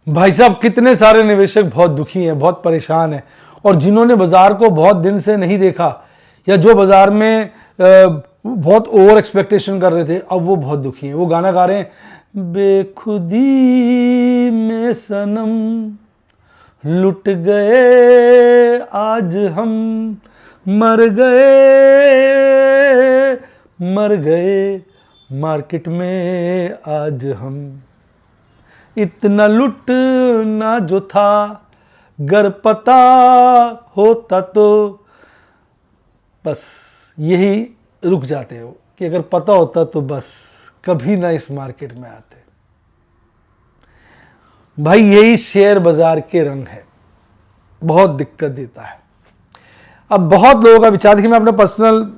भाई साहब, कितने सारे निवेशक बहुत दुखी हैं, बहुत परेशान हैं, और जिन्होंने बाजार को बहुत दिन से नहीं देखा या जो बाजार में बहुत ओवर एक्सपेक्टेशन कर रहे थे, अब वो बहुत दुखी हैं। वो गाना गा रहे हैं, बेखुदी में सनम लुट गए आज हम, मर गए मार्केट में आज हम। इतना लुटना जो था, गर पता होता तो, बस यही रुक जाते हो कि अगर पता होता तो बस कभी ना इस मार्केट में आते। भाई यही शेयर बाजार के रंग है, बहुत दिक्कत देता है। अब बहुत लोगों का विचार, देखिए मैं अपना पर्सनल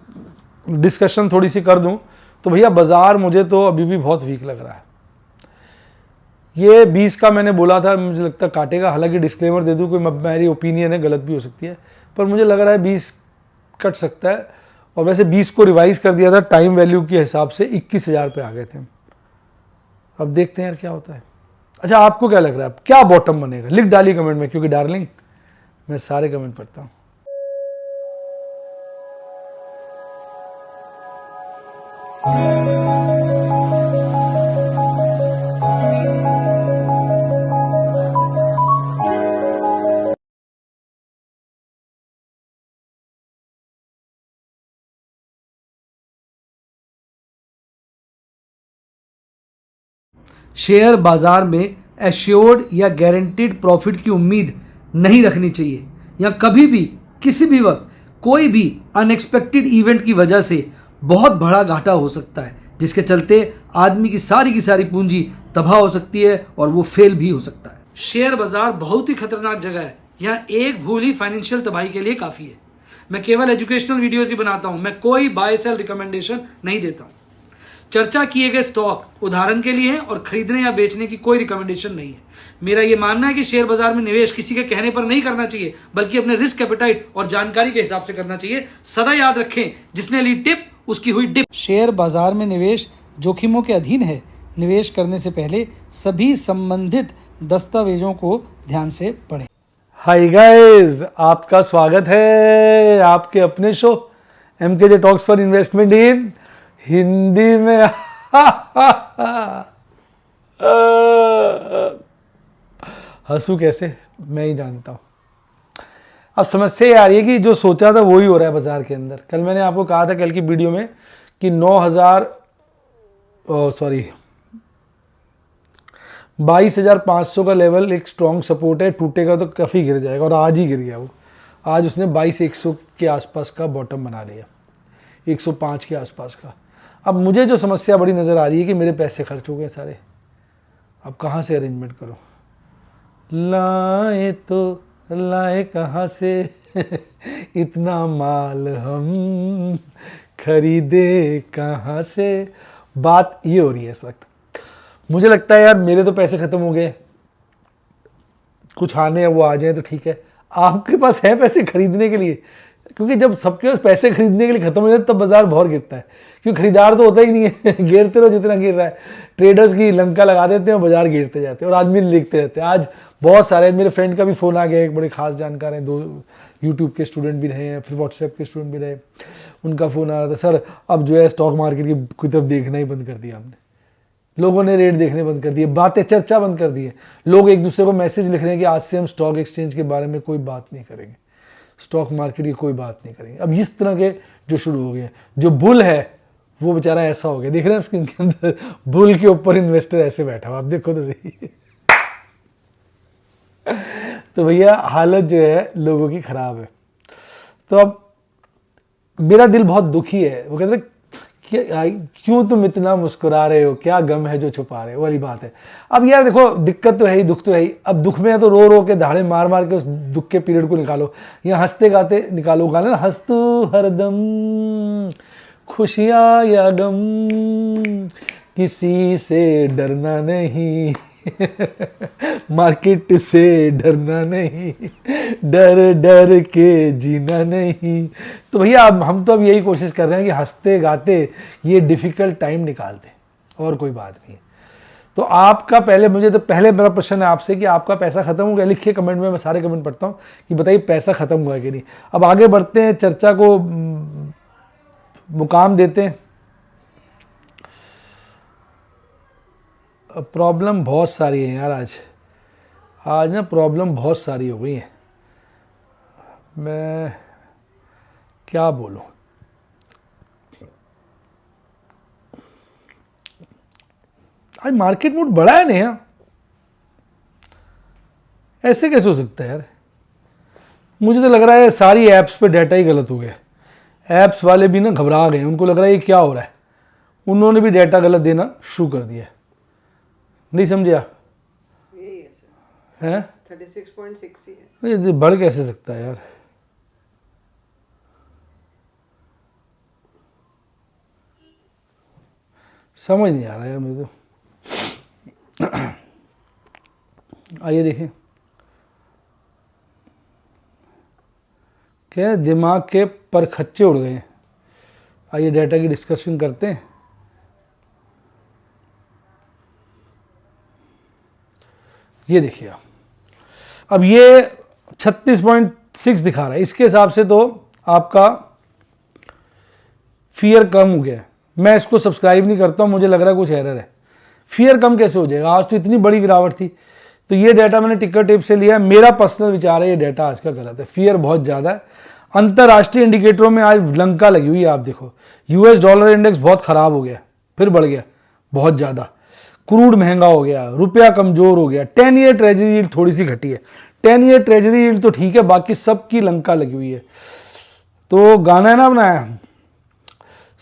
डिस्कशन थोड़ी सी कर दूं तो भैया बाजार मुझे तो अभी भी बहुत वीक लग रहा है। ये 20 का मैंने बोला था, मुझे लगता है काटेगा। हालांकि डिस्क्लेमर दे दूं, कोई मेरी ओपिनियन है, गलत भी हो सकती है, पर मुझे लग रहा है 20 कट सकता है। और वैसे 20 को रिवाइज कर दिया था टाइम वैल्यू के हिसाब से, 21,000 पे आ गए थे। अब देखते हैं यार क्या होता है। अच्छा, आपको क्या लग रहा है, क्या बॉटम बनेगा? लिख डालिए कमेंट में, क्योंकि डार्लिंग मैं सारे कमेंट पढ़ता हूँ। शेयर बाजार में एश्योर्ड या गारंटीड प्रॉफिट की उम्मीद नहीं रखनी चाहिए, या कभी भी किसी भी वक्त कोई भी अनएक्सपेक्टेड इवेंट की वजह से बहुत बड़ा घाटा हो सकता है, जिसके चलते आदमी की सारी पूंजी तबाह हो सकती है और वो फेल भी हो सकता है। शेयर बाजार बहुत ही खतरनाक जगह है, यहाँ एक भूल ही फाइनेंशियल तबाही के लिए काफी है। मैं केवल एजुकेशनल वीडियोस ही बनाता हूं, मैं कोई बाय सेल रिकमेंडेशन नहीं देता हूं। चर्चा किए गए स्टॉक उदाहरण के लिए हैं और खरीदने या बेचने की कोई रिकमेंडेशन नहीं है। मेरा यह मानना है कि शेयर बाजार में निवेश किसी के कहने पर नहीं करना चाहिए, बल्कि अपने रिस्क एपेटाइट और जानकारी के हिसाब से करना चाहिए। सदा याद रखें, जिसने ली टिप उसकी हुई डिप। शेयर बाजार में निवेश जोखिमों के अधीन है। निवेश करने से पहले सभी संबंधित दस्तावेजों को ध्यान से पढ़ें। हाय गाइस, आपका स्वागत है आपके अपने show MKJ talks for investment इन हिंदी में। हंसू कैसे मैं ही जानता हूं। अब समस्या ये आ रही है कि जो सोचा था वो ही हो रहा है बाजार के अंदर। कल मैंने आपको कहा था, कल की वीडियो में, कि 22,500 का लेवल एक स्ट्रॉन्ग सपोर्ट है, टूटेगा तो काफ़ी गिर जाएगा, और आज ही गिर गया वो। आज उसने 22,100 के आसपास का बॉटम बना लिया, 105 के आसपास का। अब मुझे जो समस्या बड़ी नज़र आ रही है कि मेरे पैसे खर्च हो गए सारे, अब कहाँ से अरेंजमेंट करूँ? लाए तो लाए कहाँ से इतना माल हम, खरीदे कहाँ से? बात ये हो रही है इस वक्त। मुझे लगता है यार मेरे तो पैसे खत्म हो गए, कुछ आने हैं वो आ जाए तो ठीक है। आपके पास है पैसे खरीदने के लिए? क्योंकि जब सबके पास पैसे खरीदने के लिए खत्म हो जाते तब बाजार बहुत गिरता है, क्योंकि खरीदार तो होता ही नहीं है। गिरते रहो जितना गिर रहा है, ट्रेडर्स की लंका लगा देते हैं और बाजार गिरते जाते हैं और आदमी लिखते रहते हैं। आज बहुत सारे, मेरे फ्रेंड का भी फ़ोन आ गया, एक बड़े खास जानकार हैं, 2 यूट्यूब के स्टूडेंट भी रहे हैं, फिर व्हाट्सएप के स्टूडेंट भी रहे, उनका फ़ोन आ रहा था, सर अब जो है स्टॉक मार्केट की तरफ देखना ही बंद कर दिया हमने, लोगों ने रेट देखने बंद कर दिए, बातें चर्चा बंद कर दी है। लोग एक दूसरे को मैसेज लिख रहे हैं कि आज से हम स्टॉक एक्सचेंज के बारे में कोई बात नहीं करेंगे, स्टॉक मार्केट की कोई बात नहीं करेंगे। अब इस तरह के जो शुरू हो गए, जो बुल है वो बेचारा ऐसा हो गया, देख रहे हैं स्क्रीन के अंदर, बुल के ऊपर इन्वेस्टर ऐसे बैठा हुआ, आप देखो तो सही। तो भैया हालत जो है लोगों की खराब है। तो अब मेरा दिल बहुत दुखी है। वो कहते हैं क्यों तुम इतना मुस्कुरा रहे हो, क्या गम है जो छुपा रहे हो, वाली बात है। अब यार देखो, दिक्कत तो है ही, दुख तो है ही। अब दुख में है तो रो रो के, दहाड़े मार मार के उस दुख के पीरियड को निकालो, या हंसते गाते निकालो। गाना ना, हंस तू हरदम, खुशियाँ या गम, किसी से डरना नहीं, मार्केट से डरना नहीं, डर डर के जीना नहीं। तो भैया हम तो अब यही कोशिश कर रहे हैं कि हंसते गाते ये डिफ़िकल्ट टाइम निकाल दें, और कोई बात नहीं है। तो आपका पहले मेरा प्रश्न है आपसे कि आपका पैसा खत्म हो गया? लिखिए कमेंट में, मैं सारे कमेंट पढ़ता हूँ कि बताइए पैसा खत्म हुआ है कि नहीं। अब आगे बढ़ते हैं, चर्चा को मुकाम देते हैं। प्रॉब्लम बहुत सारी है यार, आज ना प्रॉब्लम बहुत सारी हो गई है, मैं क्या बोलूं। आज मार्केट मूड बड़ा है नहीं, ऐसे कैसे हो सकता है यार? मुझे तो लग रहा है सारी ऐप्स पे डाटा ही गलत हो गया। ऐप्स वाले भी ना घबरा गए, उनको लग रहा है ये क्या हो रहा है, उन्होंने भी डाटा गलत देना शुरू कर दिया। नहीं समझे आप? हैं 36.6 ही है। ये बढ़ कैसे सकता है यार? समझ नहीं आ रहा यार मुझे तो। आइए देखें, क्या दिमाग के परखच्चे उड़ गए हैं। आइए डाटा की डिस्कशन करते हैं। ये देखिए आप, अब ये 36.6 दिखा रहा है, इसके हिसाब से तो आपका फियर कम हो गया है। मैं इसको सब्सक्राइब नहीं करता हूं, मुझे लग रहा है कुछ एरर है। फियर कम कैसे हो जाएगा? आज तो इतनी बड़ी गिरावट थी। तो ये डाटा मैंने टिकर टेप से लिया है, मेरा पर्सनल विचार है ये डाटा आज का गलत है, फियर बहुत ज़्यादा है। अंतर्राष्ट्रीय इंडिकेटरों में आज लंका लगी हुई है, आप देखो यूएस डॉलर इंडेक्स बहुत खराब हो गया, फिर बढ़ गया बहुत ज़्यादा। क्रूड महंगा हो गया, रुपया कमज़ोर हो गया। 10 ईयर ट्रेजरी यील्ड थोड़ी सी घटी है, 10 ईयर ट्रेजरी यील्ड तो ठीक है, बाकी सबकी लंका लगी हुई है। तो गाना है ना बनाया,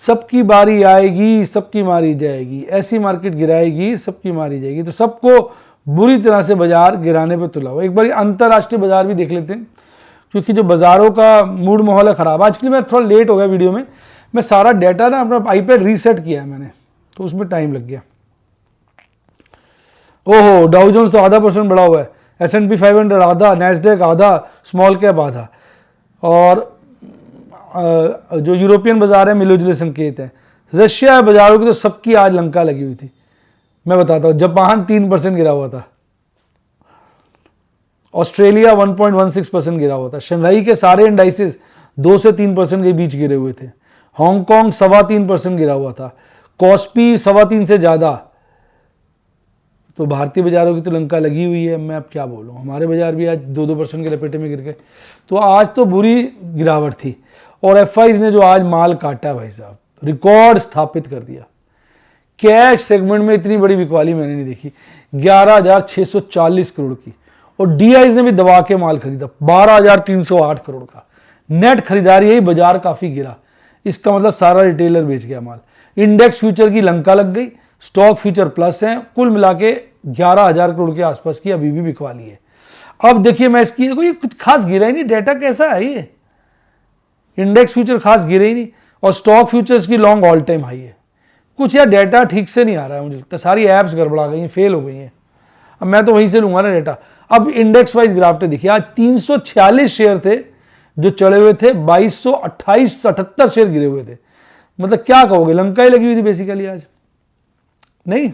सबकी बारी आएगी सबकी मारी जाएगी, ऐसी मार्केट गिराएगी सबकी मारी जाएगी। तो सबको बुरी तरह से बाजार गिराने पे तुला हुआ। एक बार अंतर्राष्ट्रीय बाजार भी देख लेते हैं, क्योंकि जो बाजारों का मूड माहौल है खराब। आज के लिए मैं थोड़ा लेट हो गया वीडियो में, मैं सारा डाटा ना अपना आईपैड रीसेट किया है मैंने, तो उसमें टाइम लग गया। ओहो, डाउ जोन्स तो आधा % बढ़ा हुआ है, S&P 500 आधा, नैस्डैक आधा, स्मॉल कैप आधा। और जो यूरोपियन बाजार है मिले जुले संकेत हैं। रशिया बाजारों की तो सबकी आज लंका लगी हुई थी। मैं बताता हूँ, जापान 3% गिरा हुआ था, ऑस्ट्रेलिया 1.16% गिरा हुआ था, शंघाई के सारे इंडाइसेस 2 से 3% के बीच गिरे हुए थे, हांगकांग 3.25% गिरा हुआ था, कॉस्पी 3.25 से ज़्यादा। तो भारतीय बाजारों की तो लंका लगी हुई है। मैं अब क्या बोलूँ, हमारे बाजार भी आज 2% के लपेटे में गिर गए। तो आज तो बुरी गिरावट थी। और एफआईज ने जो आज माल काटा भाई साहब, रिकॉर्ड स्थापित कर दिया। कैश सेगमेंट में इतनी बड़ी बिकवाली मैंने नहीं देखी, 11,640 करोड़ की। और डीआईज ने भी दबा के माल खरीदा 12,308 करोड़ का। नेट खरीदारी, यही बाजार काफी गिरा, इसका मतलब सारा रिटेलर बेच गया माल। इंडेक्स फ्यूचर की लंका लग गई, स्टॉक फ्यूचर प्लस हैं, कुल मिला के 11,000 करोड़ के आसपास की अभी भी बिकवाली है। अब देखिए, मैं इसकी कोई कुछ खास गिरा ही नहीं, डाटा कैसा है ये, इंडेक्स फ्यूचर खास गिरे ही नहीं, और स्टॉक फ्यूचर्स की लॉन्ग ऑल टाइम हाई है। कुछ यार डाटा ठीक से नहीं आ रहा है, मुझे लगता है सारी ऐप्स गड़बड़ा गई हैं, फेल हो गई हैं। अब मैं तो वहीं से लूंगा ना डाटा। अब इंडेक्स वाइज ग्राफ देखिए, आज 346 शेयर थे जो चढ़े हुए थे, 2228 शेयर गिरे हुए थे। मतलब क्या कहोगे, लंका ही लगी हुई थी बेसिकली आज, नहीं?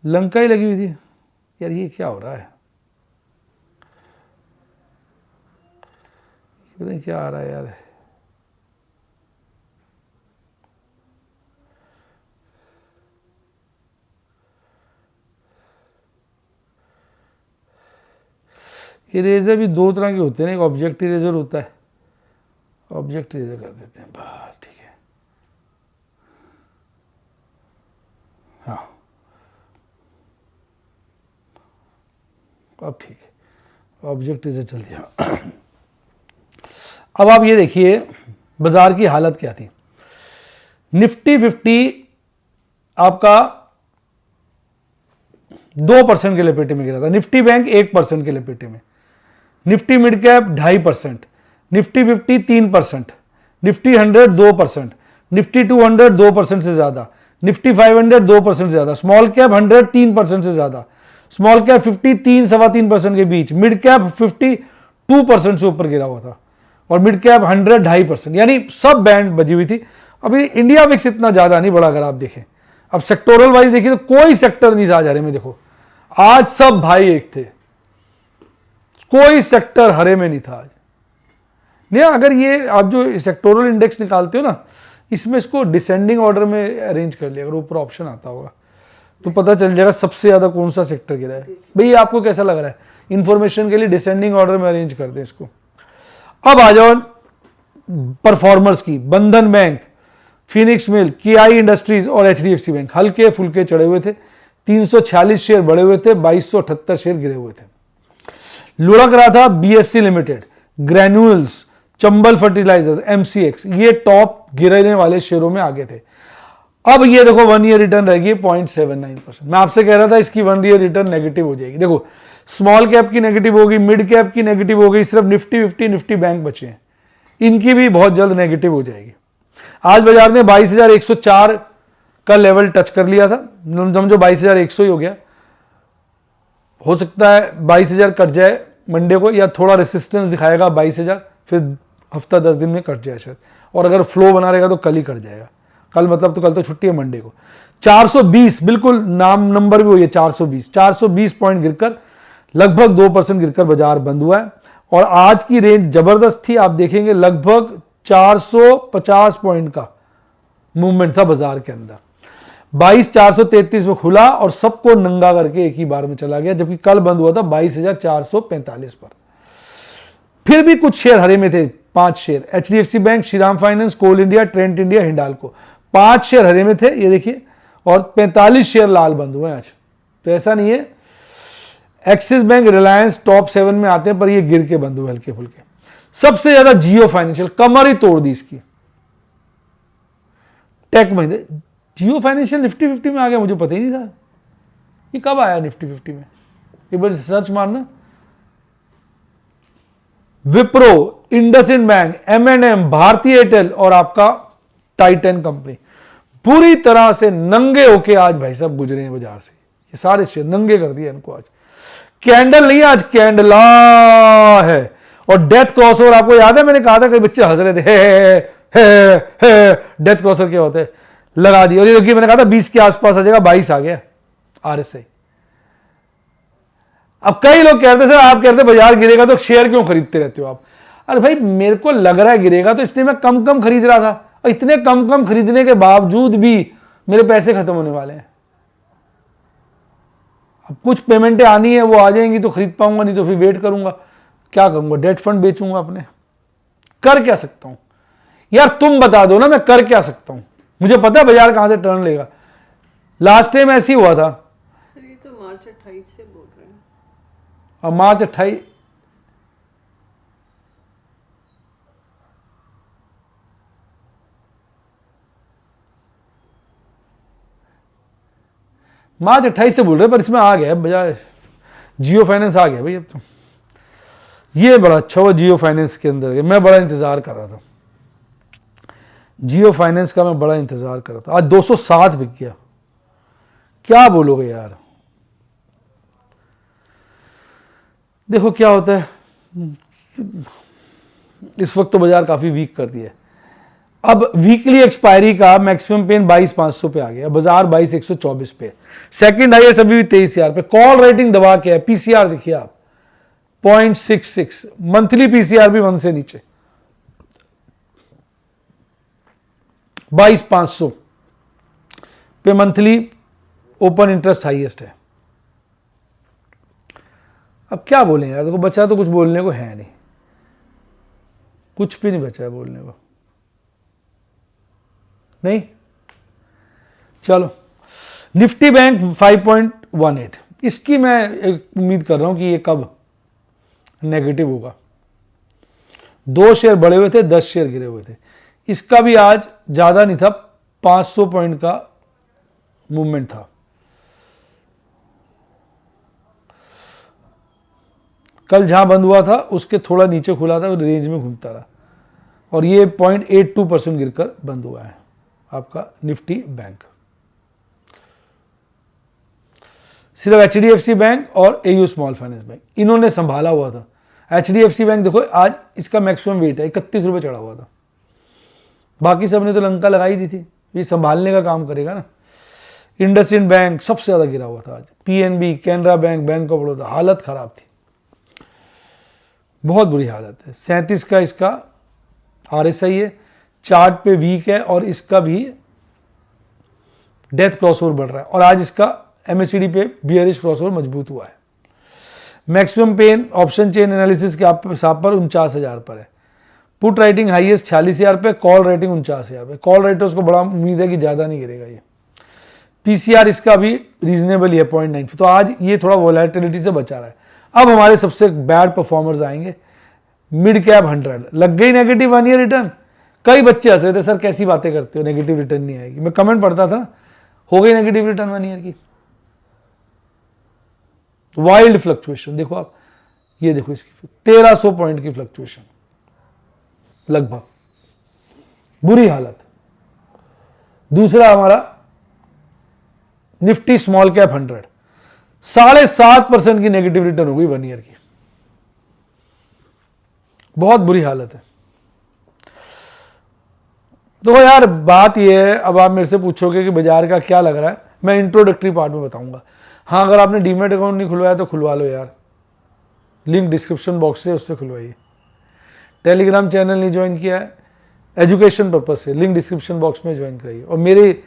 लंका ही लगी हुई थी यार, ये क्या हो रहा है, पता नहीं क्या आ रहा है यार। इरेजर भी 2 तरह के होते हैं, एक ऑब्जेक्ट इरेजर होता है, ऑब्जेक्ट इरेजर कर देते हैं बस, ठीक है। हाँ अब ठीक है, ऑब्जेक्ट इरेजर चल दिया। अब आप ये देखिए बाजार की हालत क्या थी। निफ्टी 50 आपका 2% के लपेटे में गिरा था, निफ्टी बैंक 1% के लपेटे में, Nifty mid cap 2.5%, Nifty 50 3%, Nifty 100 2%, Nifty 200 2% से ज्यादा, निफ्टी 500 2% से ज्यादा, स्मॉल कैप 100 3% से ज्यादा, स्मॉल कैप 50 3-3.25% के बीच, मिड कैप 50 2% से ऊपर गिरा हुआ था, और मिड कैप 100 2.5%, यानी सब बैंड बजी हुई थी। अभी इंडिया विक्स इतना ज्यादा नहीं बढ़ा अगर आप देखें। अब सेक्टोरल वाइज देखिए तो कोई सेक्टर नहीं था आज हरे में, देखो आज सब भाई एक थे, कोई सेक्टर हरे में नहीं था आज। नहीं, अगर ये आप जो सेक्टोरल इंडेक्स निकालते हो ना, इसमें इसको डिसेंडिंग ऑर्डर में अरेंज कर लिया, अगर ऊपर ऑप्शन आता होगा तो पता चल जाएगा सबसे ज्यादा कौन सा सेक्टर गिरा है। भैया आपको कैसा लग रहा है? इंफॉर्मेशन के लिए डिसेंडिंग ऑर्डर में अरेंज कर दें इसको। अब आ जाओ परफॉर्मर्स की। बंधन बैंक, फिनिक्स मिल, केआई इंडस्ट्रीज और एचडीएफसी बैंक हल्के फुल्के चढ़े हुए थे। 346 शेयर बढ़े हुए थे, 2278 शेयर गिरे हुए थे। लुढ़क रहा था BSC limited, Granules, Chambal Fertilisers, MCX, ये टॉप गिरने वाले शेयरों में आगे थे। अब ये देखो 1 ईयर रिटर्न रहेगी 0.79%। मैं आपसे कह रहा था इसकी 1 ईयर रिटर्न नेगेटिव हो जाएगी। देखो स्मॉल कैप की नेगेटिव होगी, मिड कैप की नेगेटिव हो गई, सिर्फ निफ्टी 50 निफ्टी बैंक बचे हैं, इनकी भी बहुत जल्द नेगेटिव हो जाएगी। आज बाजार ने 22,104 का लेवल टच कर लिया था, समझो 22,100 ही हो गया। हो सकता है 22,000 कट जाए मंडे को, या थोड़ा रेसिस्टेंस दिखाएगा 22,000, फिर हफ्ता 10 दिन में कट जाए शायद, और अगर फ्लो बना रहेगा तो कल ही कट जाएगा। कल मतलब तो कल तो छुट्टी है मंडे को। 420 बिल्कुल नाम नंबर भी हुई है, 420 पॉइंट गिरकर लगभग 2% गिरकर बाजार बंद हुआ है। और आज की रेंज जबरदस्त थी, आप देखेंगे लगभग 450 पॉइंट का मूवमेंट था बाजार के अंदर। 22,433 में खुला और सबको नंगा करके एक ही बार में चला गया, जबकि कल बंद हुआ था 22,445 पर। फिर भी कुछ शेयर हरे में थे, 5 share, HDFC bank, Shriram finance, coal India, Trent India, Hindalco, 5 share हरे में थे, ये देखिए, और 45 शेयर लाल बंद हुए आज। तो ऐसा नहीं है, एक्सिस बैंक, रिलायंस टॉप 7 में आते हैं, पर ये गिर के बंद हुए हल्के फुल्के। सबसे ज्यादा जियो फाइनेंशियल, कमर ही तोड़ दी इसकी। टेक महिंद्रा, जियो फाइनेंशियल निफ्टी 50 में आ गया, मुझे पता ही नहीं था। ये कब आया निफ्टी 50 में? एक बार सर्च मारना। विप्रो, इंडसइंड बैंक, एम&एम, भारतीय एयरटेल और आपका टाइटन कंपनी पूरी तरह से नंगे होके आज भाई साहब गुजरे हैं बाजार से। ये सारे शेयर नंगे कर दिए इनको आज। कैंडल नहीं, आज कैंडला है। और डेथ क्रॉसओवर, आपको याद है मैंने कहा था, कई बच्चे हंस रहे थे, डेथ क्रॉसओवर क्या होता है, लगा दिया। और ये मैंने कहा था 20 के आसपास आ जाएगा, 22 आ गया आरएसआई। अब कई लोग कहते सर आप कहते बाजार गिरेगा तो शेयर क्यों खरीदते रहते हो आप? अरे भाई मेरे को लग रहा है गिरेगा, तो इसलिए मैं कम कम खरीद रहा था, और इतने कम कम खरीदने के बावजूद भी मेरे पैसे खत्म होने वाले हैं। अब कुछ पेमेंटें आनी है, वो आ जाएंगी तो खरीद पाऊंगा, नहीं तो फिर वेट करूंगा। क्या करूंगा? डेट फंड बेचूंगा अपने। कर क्या सकता हूं यार, तुम बता दो ना, मैं कर क्या सकता हूं? मुझे पता है बाजार कहां से टर्न लेगा। लास्ट टाइम ऐसे ही हुआ था। सर ये तो मार्च 28 से बोल रहे हैं। और मार्च 28 से बोल रहे, पर इसमें आ गया बजाय जियो फाइनेंस आ गया भाई। अब तो ये बड़ा अच्छा हुआ जियो फाइनेंस के अंदर, मैं बड़ा इंतजार कर रहा था जियो फाइनेंस का, मैं बड़ा इंतजार कर रहा था। आज 207 बिक गया, क्या बोलोगे यार। देखो क्या होता है, इस वक्त तो बाजार काफी वीक कर दिया है। अब वीकली एक्सपायरी का मैक्सिमम पेन 22,500 पे आ गया, बाजार 22,124 पे। सेकंड हाईएस्ट अभी भी 23,000 पे। कॉल रेटिंग दबा के है। पीसीआर देखिए आप 0.66, मंथली पीसीआर भी 1 से नीचे। 22,500 पे मंथली ओपन इंटरेस्ट हाईएस्ट है। अब क्या बोलें यार, देखो बचा तो कुछ बोलने को है नहीं, कुछ भी नहीं बचा है बोलने को। नहीं, चलो निफ्टी बैंक 5.18, इसकी मैं एक उम्मीद कर रहा हूं कि ये कब नेगेटिव होगा। 2 शेयर बढ़े हुए थे, 10 शेयर गिरे हुए थे। इसका भी आज ज्यादा नहीं था, 500 पॉइंट का मूवमेंट था। कल जहां बंद हुआ था उसके थोड़ा नीचे खुला था, रेंज में घूमता रहा, और ये 0.82% गिरकर बंद हुआ है आपका निफ्टी बैंक। सिर्फ एचडीएफसी बैंक और एयू स्मॉल फाइनेंस बैंक इन्होंने संभाला हुआ था। HDFC बैंक देखो आज इसका मैक्सिमम वेट है 31 रुपये चढ़ा हुआ था, बाकी सब ने तो लंका लगाई दी थी, ये संभालने का काम करेगा ना। इंडसइंड बैंक सबसे ज़्यादा गिरा हुआ था आज, PNB, Canara bank, bank of Baroda, हालत खराब थी, बहुत बुरी हालत है। 37 का इसका RSI है, चार्ट पे वीक है और इसका भी डेथ क्रॉसओवर बढ़ रहा है और आज इसका MACD पे बियरिश क्रॉसओवर मजबूत हुआ है। Maximum pain option chain analysis के हिसाब पर 49,000 पर है। पुट राइटिंग हाईएस्ट 46,000 पे, कॉल राइटिंग 49,000 पे। कॉल राइटर्स को बड़ा उम्मीद है कि ज़्यादा नहीं गिरेगा ये। PCR इसका भी रीजनेबल है 0.9, तो आज ये थोड़ा वोलेटिलिटी से बचा रहा है। अब हमारे सबसे बैड परफॉर्मर्स आएंगे। मिड कैप 100 लग गई नेगेटिव 1 ईयर रिटर्न। कई बच्चे हंस रहे थे, सर कैसी बातें करते हो, नेगेटिव रिटर्न नहीं आएगी। मैं कमेंट पढ़ता था, हो गई नेगेटिव रिटर्न 1 ईयर की। वाइल्ड फ्लक्चुएशन देखो आप, ये देखो इसकी 1300 पॉइंट की फ्लक्चुएशन लगभग, बुरी हालत। दूसरा हमारा निफ्टी स्मॉल कैप 100 7.5% की नेगेटिव रिटर्न हो गई 1 ईयर की, बहुत बुरी हालत है। तो यार बात यह है, अब आप मेरे से पूछोगे कि बाजार का क्या लग रहा है, मैं इंट्रोडक्टरी पार्ट में बताऊंगा। हाँ, अगर आपने डीमेट अकाउंट नहीं खुलवाया तो खुलवा लो यार, लिंक डिस्क्रिप्शन बॉक्स से उससे खुलवाइए। टेलीग्राम चैनल नहीं ज्वाइन किया है, एजुकेशन पर्पज से लिंक डिस्क्रिप्शन बॉक्स में ज्वाइन कराइए। और मेरे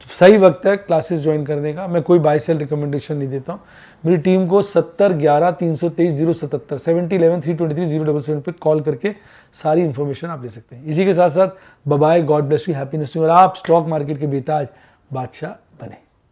सही वक्त है क्लासेस ज्वाइन करने का, मैं कोई बाय सेल रिकमेंडेशन नहीं देता हूँ। मेरी टीम को 70 11 323 077 70 11 323 077 पे कॉल करके सारी इंफॉर्मेशन आप ले सकते हैं। इसी के साथ साथ bye, God bless you, happiness you. और आप स्टॉक मार्केट के बेताज बादशाह